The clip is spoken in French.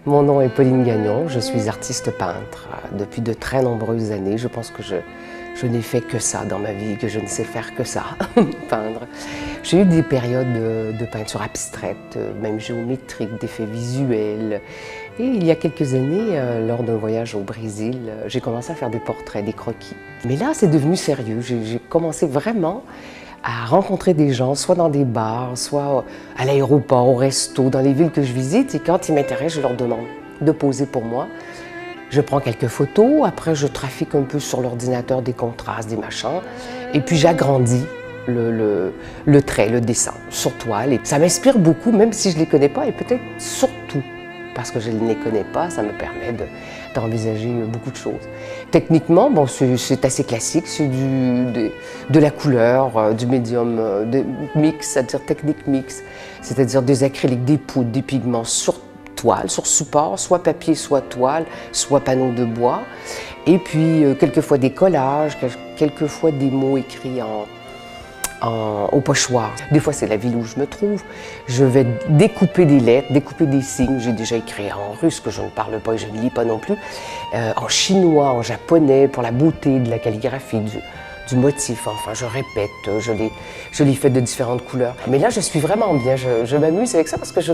Mon nom est Pauline Gagnon, je suis artiste peintre depuis de très nombreuses années. Je pense que je n'ai fait que ça dans ma vie, que je ne sais faire que ça, peindre. J'ai eu des périodes de peinture abstraite, même géométrique, d'effets visuels. Et il y a quelques années, lors d'un voyage au Brésil, j'ai commencé à faire des portraits, des croquis. Mais là, c'est devenu sérieux. J'ai commencé vraiment à rencontrer des gens, soit dans des bars, soit à l'aéroport, au resto, dans les villes que je visite. Et quand ils m'intéressent, je leur demande de poser pour moi. Je prends quelques photos, après je trafique un peu sur l'ordinateur des contrastes, des machins, et puis j'agrandis le trait, le dessin sur toile. Et ça m'inspire beaucoup, même si je ne les connais pas, et peut-être surtout parce que je ne les connais pas, ça me permet d'envisager beaucoup de choses. Techniquement, bon, c'est assez classique, c'est de la couleur, du médium de mix, c'est-à-dire technique mix, c'est-à-dire des acryliques, des poudres, des pigments sur toile, sur support, soit papier, soit toile, soit panneau de bois. Et puis, quelquefois des collages, quelquefois des mots écrits au pochoir. Des fois, c'est la ville où je me trouve. Je vais découper des lettres, découper des signes. J'ai déjà écrit en russe, que je ne parle pas et je ne lis pas non plus, en chinois, en japonais, pour la beauté de la calligraphie, du motif. Enfin, je répète, je les fais de différentes couleurs. Mais là, je suis vraiment bien. Je m'amuse avec ça parce que je...